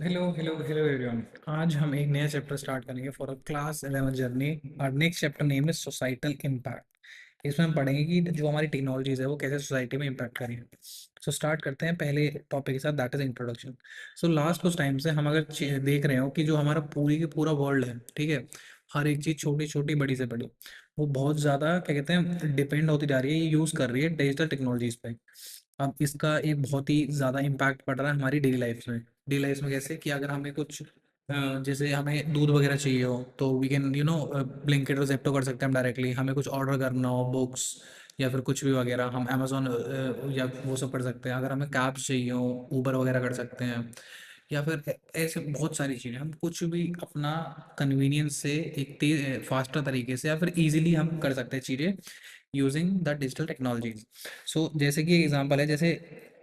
Hello everyone. आज हम एक नया चैप्टर स्टार्ट करेंगे फॉर अ क्लास 11 जर्नी। और next chapter name is societal impact. इसमें हम पढ़ेंगे कि जो हमारी टेक्नोलॉजीज है वो कैसे सोसाइटी में इम्पैक्ट करेंगे। सो स्टार्ट करते हैं पहले टॉपिक के साथ, that is introduction. So last कुछ टाइम से हम अगर देख रहे हो कि जो हमारा पूरी की पूरा वर्ल्ड है, ठीक है, हर एक चीज़ छोटी छोटी बड़ी से बड़ी, वो बहुत ज़्यादा क्या कहते हैं डिपेंड होती जा रही है, यूज़ कर रही है डिजिटल टेक्नोलॉजीज पे। अब इसका एक बहुत ही ज़्यादा इम्पैक्ट पड़ रहा है हमारी डेली लाइफ में। डेली लाइफ में कैसे कि अगर हमें कुछ जैसे हमें दूध वगैरह चाहिए हो तो वी कैन ब्लिंकिट और जेप्टो कर सकते हैं हम डायरेक्टली। हमें कुछ ऑर्डर करना हो, बुक्स या फिर कुछ भी वगैरह, हम अमेजोन या वो सब कर सकते हैं। अगर हमें कैब्स चाहिए हो, ऊबर वगैरह कर सकते हैं। या फिर ऐसे बहुत सारी चीज़ें, हम कुछ भी अपना कन्वीनियंस से एक तेज फास्टर तरीके से या फिर इजीली हम कर सकते हैं चीज़ें यूजिंग द डिजिटल टेक्नोलॉजीज। सो जैसे कि एग्जांपल है, जैसे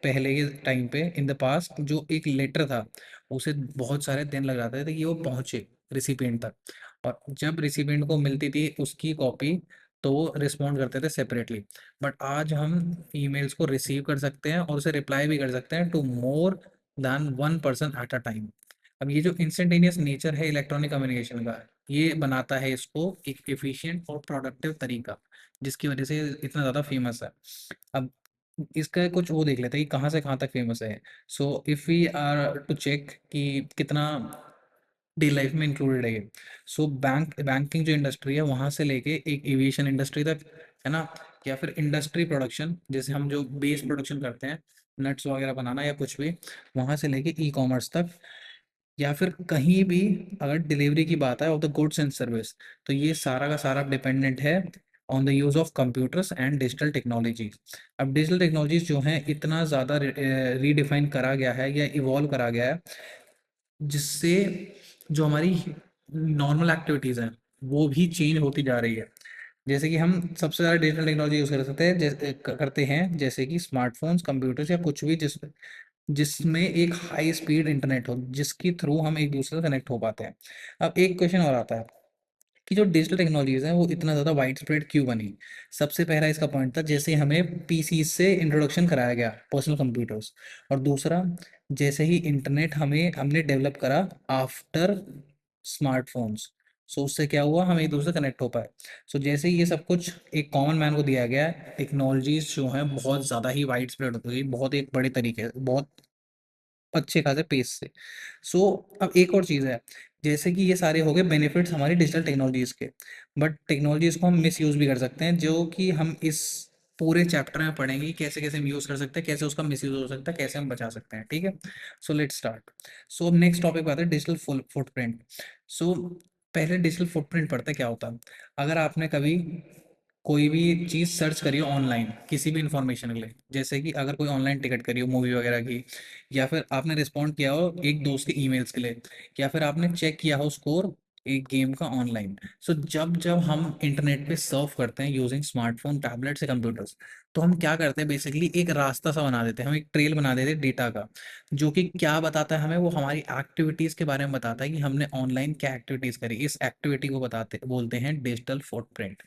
पहले के टाइम पे इन द पास्ट जो एक लेटर था, उसे बहुत सारे दिन लग जाते थे कि वो पहुंचे रिसिपिएंट तक। और जब रिसिपिएंट को मिलती थी उसकी कॉपी, तो वो रिस्पॉन्ड करते थे सेपरेटली। बट आज हम ईमेल्स को रिसीव कर सकते हैं और उसे रिप्लाई भी कर सकते हैं two more than one person at a time. अब ये जो इंस्टेंटेनियस नेचर है इलेक्ट्रॉनिक कम्युनिकेशन का, ये बनाता है इसको एक एफिशिएंट और प्रोडक्टिव तरीका, जिसकी वजह से इतना ज़्यादा फेमस है। अब इसका कुछ वो देख लेते हैं कि कहाँ से कहाँ तक फेमस है। So if we are to check कि कितना डे लाइफ में इंक्लूडेड है ये। सो बैंकिंग जो इंडस्ट्री है वहाँ से लेके एक एविएशन इंडस्ट्री तक, है ना, या फिर इंडस्ट्री प्रोडक्शन, जैसे हम जो बेस प्रोडक्शन करते हैं, नट्स वगैरह बनाना या कुछ भी, वहाँ से लेके ई कॉमर्स तक, या फिर कहीं भी अगर डिलीवरी की बात है of the goods and service, तो ये सारा का सारा डिपेंडेंट है on the use of computers and digital technologies. अब डिजिटल टेक्नोलॉजीज जो हैं इतना ज़्यादा रीडिफाइन करा गया है या इवॉल्व करा गया है, जिससे जो हमारी नॉर्मल एक्टिविटीज़ हैं वो भी चेंज होती जा रही है। जैसे कि हम सबसे ज़्यादा डिजिटल टेक्नोलॉजी यूज़ कर सकते हैं, जैसे करते हैं, जैसे कि स्मार्टफोन्स, कंप्यूटर्स या कुछ भी जिसमें एक हाई स्पीड इंटरनेट हो, जिसके थ्रू हम एक दूसरे से कनेक्ट हो पाते हैं। अब एक क्वेश्चन और आता है कि जो डिजिटल टेक्नोलॉजीज़ हैं वो इतना ज़्यादा वाइड स्प्रेड क्यों बनी। सबसे पहला इसका पॉइंट था, जैसे हमें पीसी से इंट्रोडक्शन कराया गया, पर्सनल कंप्यूटर्स। और दूसरा, जैसे ही इंटरनेट हमें हमने डेवलप करा आफ्टर स्मार्टफोन्स, सो उससे क्या हुआ, हम एक दूसरे से कनेक्ट हो पाए। सो जैसे ही ये सब कुछ एक कॉमन मैन को दिया गया, टेक्नोलॉजीज जो हैं बहुत ज़्यादा ही वाइड स्प्रेड हो गई, बहुत एक बड़े तरीके से, बहुत अच्छे खासे पेस से। सो अब एक और चीज़ है, जैसे कि ये सारे हो गए बेनिफिट्स हमारी डिजिटल टेक्नोलॉजीज़ के, बट टेक्नोलॉजीज़ को हम मिसयूज़ भी कर सकते हैं, जो कि हम इस पूरे चैप्टर में पढ़ेंगे कि कैसे कैसे हम यूज़ कर सकते हैं, कैसे उसका मिसयूज़ हो सकता है, कैसे हम बचा सकते हैं, ठीक है। So let's start. सो अब नेक्स्ट टॉपिक पे आते हैं, डिजिटल फुटप्रिंट। सो पहले डिजिटल फुटप्रिंट पढ़ते क्या होता है। अगर आपने कभी कोई भी चीज़ सर्च करी हो ऑनलाइन किसी भी इंफॉर्मेशन के लिए, जैसे कि अगर कोई ऑनलाइन टिकट करी हो मूवी वगैरह की, या फिर आपने रिस्पॉन्ड किया हो एक दोस्त के ईमेल्स के लिए, या फिर आपने चेक किया हो स्कोर एक गेम का ऑनलाइन। सो जब जब हम इंटरनेट पे सर्फ करते हैं यूजिंग स्मार्टफोन, टैबलेट्स या कंप्यूटर्स, तो हम क्या करते हैं, बेसिकली एक रास्ता सा बना देते हैं, हम एक ट्रेल बना देते हैं डेटा का, जो कि क्या बताता है हमें, वो हमारी एक्टिविटीज़ के बारे में बताता है कि हमने ऑनलाइन क्या एक्टिविटीज़ करी। इस एक्टिविटी को बताते बोलते हैं डिजिटल फुटप्रिंट।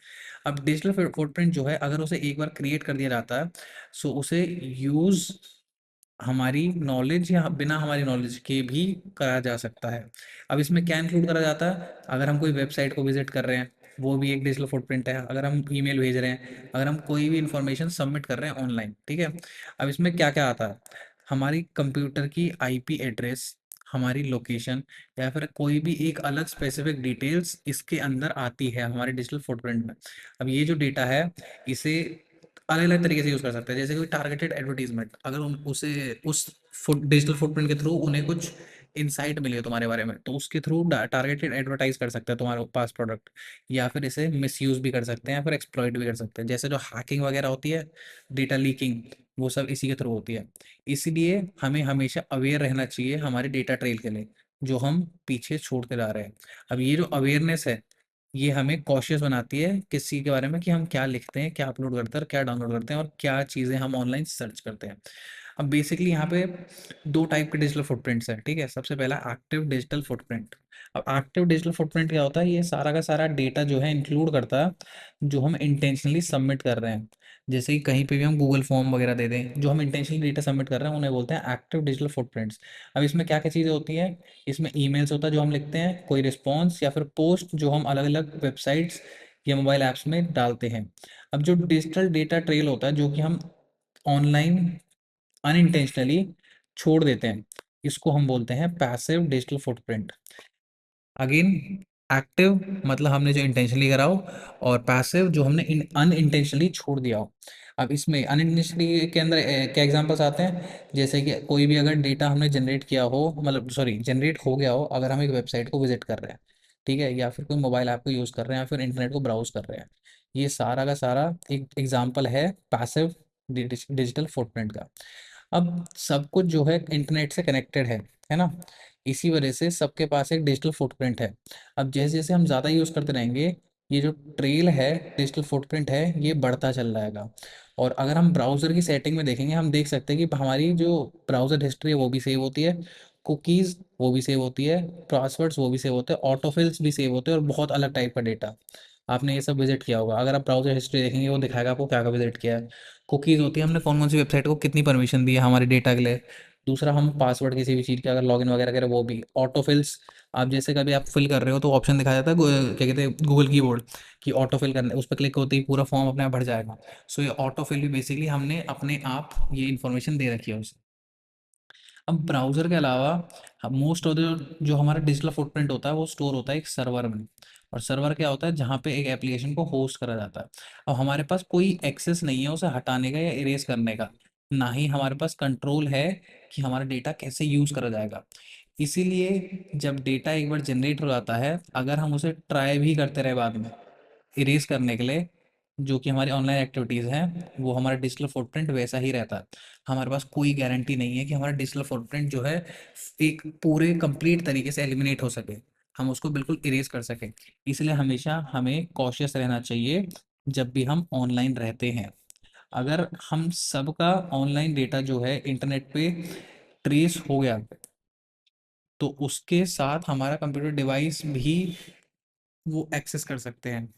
अब डिजिटल फुटप्रिंट जो है, अगर उसे एक बार क्रिएट कर दिया जाता है, सो उसे यूज़ हमारी नॉलेज या बिना हमारी नॉलेज के भी करा जा सकता है। अब इसमें क्या इंक्लूड करा जाता है, अगर हम कोई वेबसाइट को विजिट कर रहे हैं, वो भी एक डिजिटल फुटप्रिंट है। अगर हम ईमेल भेज रहे हैं, अगर हम कोई भी इंफॉर्मेशन सबमिट कर रहे हैं ऑनलाइन, ठीक है। अब इसमें क्या क्या आता है, हमारी कंप्यूटर की आईपी एड्रेस, हमारी लोकेशन, या फिर कोई भी एक अलग स्पेसिफिक डिटेल्स इसके अंदर आती है हमारे डिजिटल फुटप्रिंट में। अब ये जो डेटा है, इसे अलग अलग तरीके से यूज़ कर सकते हैं, जैसे कोई टारगेटेड एडवर्टीजमेंट, अगर उसे उस डिजिटल फुटप्रिंट के थ्रू उन्हें कुछ इंसाइट मिले तुम्हारे बारे में, तो उसके थ्रू टारगेटेड एडवर्टाइज कर सकते हैं तुम्हारे पास प्रोडक्ट। या फिर इसे मिसयूज भी कर सकते हैं, या फिर एक्सप्लॉइट भी कर सकते हैं, जैसे जो हैकिंग वगैरह होती है, डेटा लीकिंग, वो सब इसी के थ्रू होती है। इसीलिए हमें हमेशा अवेयर रहना चाहिए हमारे डेटा ट्रेल के लिए, जो हम पीछे छोड़ते जा रहे हैं। अब ये जो अवेयरनेस है, ये हमें कॉशियस बनाती है किस चीज़ के बारे में, कि हम क्या लिखते हैं, क्या अपलोड करते हैं और क्या डाउनलोड करते हैं, और क्या चीज़ें हम ऑनलाइन सर्च करते हैं। अब बेसिकली यहाँ पे दो टाइप के डिजिटल फुटप्रिंट्स हैं, ठीक है। सबसे पहला एक्टिव डिजिटल फुटप्रिंट। अब एक्टिव डिजिटल फुटप्रिंट क्या होता है, ये सारा का सारा डेटा जो है इंक्लूड करता है जो हम इंटेंशनली सबमिट कर रहे हैं। जैसे कि कहीं पे भी हम गूगल फॉर्म वगैरह दे दें, जो हम इंटेंशनली डेटा सबमिट कर रहे हैं उन्हें बोलते हैं एक्टिव डिजिटल फुटप्रिंट्स। अब इसमें क्या क्या चीज़ें होती हैं, इसमें ईमेल्स होता है जो हम लिखते हैं, कोई रिस्पॉन्स या फिर पोस्ट जो हम अलग अलग वेबसाइट्स या मोबाइल ऐप्स में डालते हैं। अब जो डिजिटल डेटा ट्रेल होता है जो कि हम ऑनलाइन अनइंटेंशनली छोड़ देते हैं, इसको हम बोलते हैं passive digital footprint. Again, active मतलब हमने जो इंटेंशनली करा हो, और पैसिव जो हमने अनइंटेंशनली छोड़ दिया हो। अब इसमें अनइंटेंशनली के अंदर क्या एग्जांपल्स आते हैं, जैसे कि कोई भी अगर डेटा हमने जनरेट किया हो, मतलब सॉरी जनरेट हो गया हो, अगर हम एक वेबसाइट को विजिट कर रहे हैं, ठीक है, या फिर कोई मोबाइल ऐप को यूज़ कर रहे हैं, या फिर इंटरनेट को ब्राउज कर रहे हैं, ये सारा का सारा एक एग्जाम्पल है पैसिव डिजिटल फुटप्रिंट का। अब सब कुछ जो है इंटरनेट से कनेक्टेड है ना, इसी वजह से सबके पास एक डिजिटल फुटप्रिंट है। अब जैसे जैसे हम ज़्यादा यूज़ करते रहेंगे, ये जो ट्रेल है, डिजिटल फुटप्रिंट है, ये बढ़ता चल रहेगा। और अगर हम ब्राउज़र की सेटिंग में देखेंगे, हम देख सकते हैं कि हमारी जो ब्राउज़र हिस्ट्री है वो भी सेव होती है, कुकीज़ वो भी सेव होती है, पासवर्ड्स वो भी सेव होते हैं, ऑटोफिल्स भी सेव होते हैं, और बहुत अलग टाइप का डेटा। आपने ये सब विजिट किया होगा, अगर आप ब्राउज़र हिस्ट्री देखेंगे वो दिखाएगा आपको क्या क्या विजिट किया है। कुकीज़ होती है, हमने कौन कौन सी वेबसाइट को कितनी परमिशन दी है हमारे डेटा के लिए। दूसरा, हम पासवर्ड किसी भी चीज़ का अगर लॉगिन वगैरह करें वो भी। ऑटोफिल्स, आप जैसे कभी आप फिल कर रहे हो तो ऑप्शन दिखाया जाता है क्या कहते हैं गूगल कीबोर्ड, कि ऑटो फिल करना, उस पर क्लिक होते ही पूरा फॉर्म अपने आप भर जाएगा। सो ये ऑटो फिल भी बेसिकली हमने अपने आप ये इन्फॉर्मेशन दे रखी है उसे। अब ब्राउज़र के अलावा मोस्ट ऑफ द जो हमारा डिजिटल फुटप्रिंट होता है वो स्टोर होता है एक सर्वर में। और सर्वर क्या होता है, जहाँ पे एक एप्लीकेशन को होस्ट करा जाता है। अब हमारे पास कोई एक्सेस नहीं है उसे हटाने का या इरेज करने का, ना ही हमारे पास कंट्रोल है कि हमारा डेटा कैसे यूज़ करा जाएगा। इसीलिए जब डेटा एक बार जनरेट हो जाता है, अगर हम उसे ट्राई भी करते रहे बाद में इरेज करने के लिए, जो कि हमारी ऑनलाइन एक्टिविटीज़ हैं, वो हमारा डिजिटल फुटप्रिंट वैसा ही रहता है। हमारे पास कोई गारंटी नहीं है कि हमारा डिजिटल फुटप्रिंट जो है एक पूरे कंप्लीट तरीके से एलिमिनेट हो सके, हम उसको बिल्कुल इरेज कर सकें। इसलिए हमेशा हमें कॉशियस रहना चाहिए जब भी हम ऑनलाइन रहते हैं। अगर हम सबका ऑनलाइन डेटा जो है इंटरनेट पे ट्रेस हो गया, तो उसके साथ हमारा कंप्यूटर डिवाइस भी वो एक्सेस कर सकते हैं।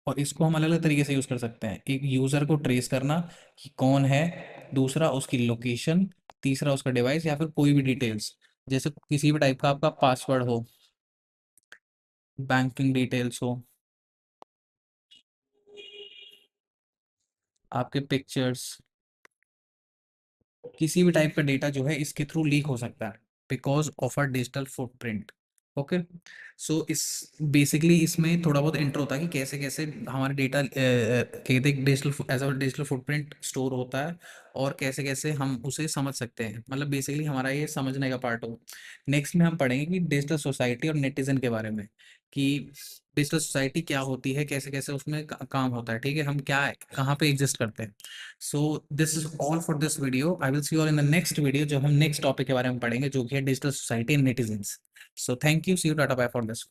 और इसको हम अलग अलग तरीके से यूज़ कर सकते हैं, एक यूज़र को ट्रेस करना कि कौन है, दूसरा उसकी लोकेशन, तीसरा उसका डिवाइस या फिर कोई भी डिटेल्स, जैसे किसी भी टाइप का आपका पासवर्ड हो, बैंकिंग डिटेल्स हो, आपके पिक्चर्स, किसी भी टाइप का डेटा जो है इसके थ्रू लीक हो सकता है because of a digital footprint. Okay, so इस बेसिकली इसमें थोड़ा बहुत इंट्रो होता है कि कैसे कैसे हमारा डेटा कहते हैं digital as a digital footprint store होता है, और कैसे कैसे हम उसे समझ सकते हैं, मतलब बेसिकली हमारा ये समझने का पार्ट हो। नेक्स्ट में हम पढ़ेंगे कि डिजिटल सोसाइटी और नेटिजन के बारे में, कि डिजिटल सोसाइटी क्या होती है, कैसे कैसे उसमें काम होता है, ठीक है, हम क्या कहाँ पे एग्जिस्ट करते हैं। So this is all for this video, I will see you in the next video, जो हम नेक्स्ट टॉपिक के बारे में पढ़ेंगे जो कि है digital society and netizens. So thank you, see you, tata, bye for this.